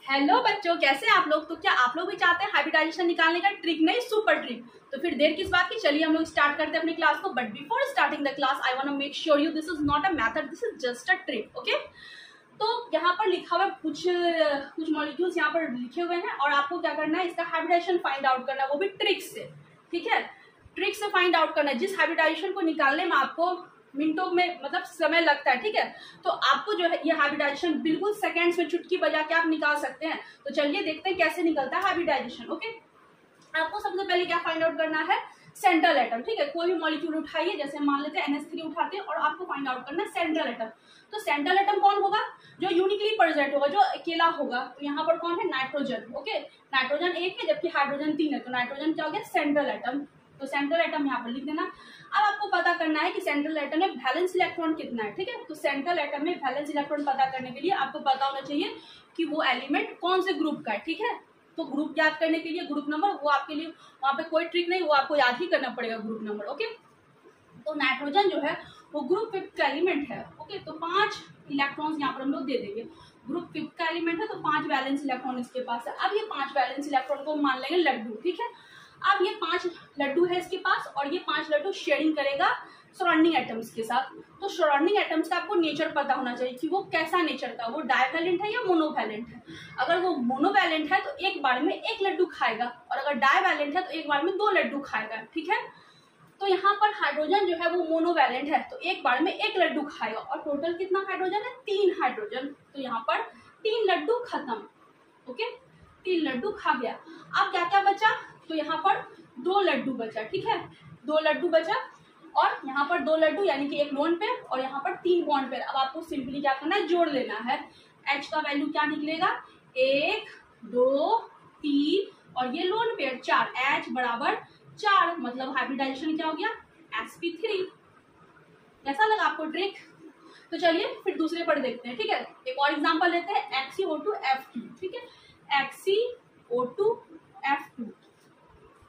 Hello बच्चों, कैसे आप लोग। तो क्या आप लोग भी चाहते हैं हाइब्रिडाइजेशन निकालने का ट्रिक, नहीं सुपर ट्रिक। तो फिर देर किस बात की, चलिए हम लोग स्टार्ट करते हैं अपनी क्लास को। But before starting the class I want to make sure you this is not a method, this is just a trick. Okay, तो यहाँ पर लिखा हुआ कुछ मॉलिक्यूल्स यहाँ पर लिखे हुए हैं और आपको क्या करना है, इसका हाइब्रिडाइजेशन फाइंड आउट करना है, वो भी ट्रिक से। ठीक है, ट्रिक से फाइंड आउट करना है। जिस हाइब्रिडाइजेशन को निकालने में आपको मिनटों में मतलब समय लगता है, ठीक है, तो आपको जो है ये हाइब्रिडाइजेशन बिल्कुल सेकेंड्स में चुटकी बजा के आप निकाल सकते हैं। तो चलिए देखते हैं कैसे निकलता है हाइब्रिडाइजेशन। ओके, आपको सबसे पहले क्या फाइंड आउट करना है, सेंट्रल एटम। ठीक है, कोई भी मॉलिक्यूल उठाइए, जैसे मान लेते हैं NH3 उठाते हैं और आपको फाइंड आउट करना है सेंट्रल एटम। तो सेंट्रल एटम कौन होगा, जो यूनिकली प्रेजेंट होगा, जो अकेला होगा। तो यहाँ पर कौन है, नाइट्रोजन। ओके, नाइट्रोजन एक है जबकि हाइड्रोजन 3 है, तो नाइट्रोजन क्या हो गया, सेंट्रल एटम। तो सेंट्रल एटम यहाँ पर लिख देना। अब आपको पता करना है कि सेंट्रल एटम में वैलेंस इलेक्ट्रॉन कितना है। ठीक है, तो सेंट्रल एटम में वैलेंस इलेक्ट्रॉन पता करने के लिए आपको पता होना चाहिए कि वो एलिमेंट कौन से ग्रुप का है। ठीक है, तो ग्रुप याद करने के लिए ग्रुप नंबर, वो आपके लिए वहां पे कोई ट्रिक नहीं, वो आपको याद ही करना पड़ेगा ग्रुप नंबर। ओके, तो नाइट्रोजन जो है वो ग्रुप 5 का एलिमेंट है। ओके, तो 5 इलेक्ट्रॉन्स यहाँ पर हम लोग दे देंगे। ग्रुप 5 का एलिमेंट है तो 5 वैलेंस इलेक्ट्रॉन इसके पास है। अब ये 5 वैलेंस इलेक्ट्रॉन को मान लेंगे लड्डू। ठीक है, अब ये 5 लड्डू है इसके पास और ये 5 लड्डू शेयरिंग करेगा सराउंडिंग एटम्स के साथ। तो सराउंडिंग एटम्स का आपको नेचर पता होना चाहिए कि वो कैसा नेचर का, वो डाइवैलेंट है या मोनोवैलेंट है। अगर वो मोनोवैलेंट है तो एक बार में एक लड्डू खाएगा और अगर डाइवैलेंट है तो एक बार में 2 लड्डू खाएगा। ठीक है, तो यहाँ पर हाइड्रोजन जो है वो मोनोवैलेंट है तो एक बार में एक लड्डू खाएगा और टोटल कितना हाइड्रोजन है, 3 हाइड्रोजन। तो यहाँ पर 3 लड्डू खत्म। ओके, 3 लड्डू खा गया। अब क्या क्या बचा, तो यहाँ पर 2 लड्डू बचा। ठीक है, 2 लड्डू बचा और यहाँ पर 2 लड्डू यानी कि एक लोन पेयर और यहाँ पर 3 बॉन्ड पेयर। अब आपको सिंपली क्या करना है, जोड़ लेना है। H का वैल्यू क्या निकलेगा, 1 2 3 और ये लोन पेयर 4, H बराबर 4, मतलब हाइब्रिडाइजेशन क्या हो गया, sp3। कैसा लगा आपको ट्रिक। तो चलिए फिर दूसरे पर देखते हैं। ठीक है, एक और एग्जांपल लेते हैं, XeO2F2। ठीक है, XeO2F2।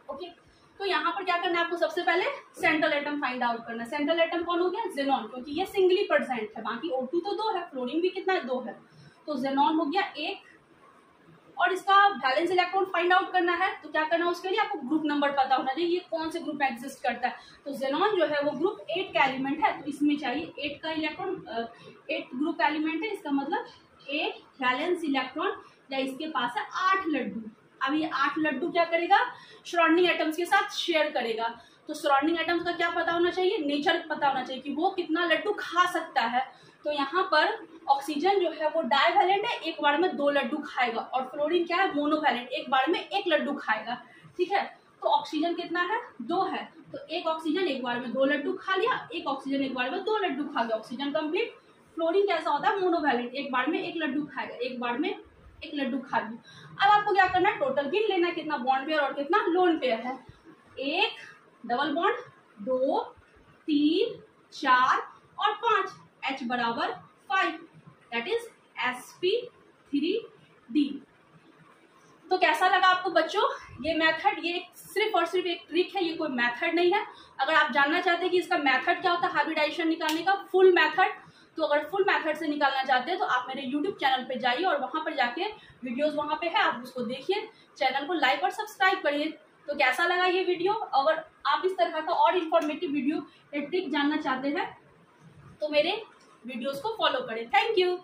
ओके, तो यहाँ पर क्या करना है आपको, सबसे पहले सेंट्रल एटम फाइंड आउट करना है। सेंट्रल एटम कौन हो गया, जेनॉन, क्योंकि ये सिंगली प्रेजेंट है, बाकी O2 तो 2 है, फ्लोरीन भी कितना है, 2 है। तो जेनॉन हो गया 1 और इसका वैलेंस इलेक्ट्रॉन फाइंड आउट करना है। तो क्या करना है, उसके लिए आपको ग्रुप नंबर पता होना चाहिए, ये कौन से ग्रुप में एग्जिस्ट करता है। तो जेनॉन जो है वो ग्रुप 8 का एलिमेंट है, तो इसमें चाहिए 8 का इलेक्ट्रॉन, 8 ग्रुप का एलिमेंट है, इसका मतलब 8 वैलेंस इलेक्ट्रॉन, या इसके पास है 8 लड्डू। अब ये 8 लड्डू क्या करेगा, सराउंडिंग एटम्स के साथ शेयर करेगा। तो सराउंडिंग एटम्स का क्या पता होना चाहिए, नेचर पता होना चाहिए कि वो कितना लड्डू खा सकता है। तो यहाँ पर ऑक्सीजन जो है वो डाइवैलेंट है, एक बार में 2 लड्डू खाएगा और फ्लोरीन क्या है, मोनोवैलेंट, एक बार में 1 लड्डू खाएगा। ठीक है, तो ऑक्सीजन कितना है, 2 है, तो एक ऑक्सीजन एक बार में 2 लड्डू खा लिया, एक ऑक्सीजन एक बार में 2 लड्डू खा गया, ऑक्सीजन कंप्लीट। फ्लोरीन कैसा होता है, मोनोवैलेंट, एक बार में 1 लड्डू खाएगा, एक बार में 1 लड्डू खा लिया। अब आपको क्या करना है, टोटल गिन लेना कितना बॉन्ड पेयर और कितना लोन पेयर है। 1 डबल बॉन्ड, 2 3 4 और 5, H बराबर 5, दैट इज sp3d। तो कैसा लगा आपको बच्चों ये मेथड, ये सिर्फ और सिर्फ एक ट्रिक है, ये कोई मेथड नहीं है। अगर आप जानना चाहते हैं कि इसका मेथड क्या होता है हाइब्रिडाइजेशन निकालने का, फुल मेथड, तो अगर फुल मेथड से निकालना चाहते हैं तो आप मेरे YouTube चैनल पे जाइए और वहां पर जाके वीडियोस वहां पे है, आप उसको देखिए, चैनल को लाइक और सब्सक्राइब करिए। तो कैसा लगा ये वीडियो, अगर आप इस तरह का और इन्फॉर्मेटिव वीडियो या ट्रिक जानना चाहते हैं तो मेरे वीडियोस को फॉलो करें। Thank you.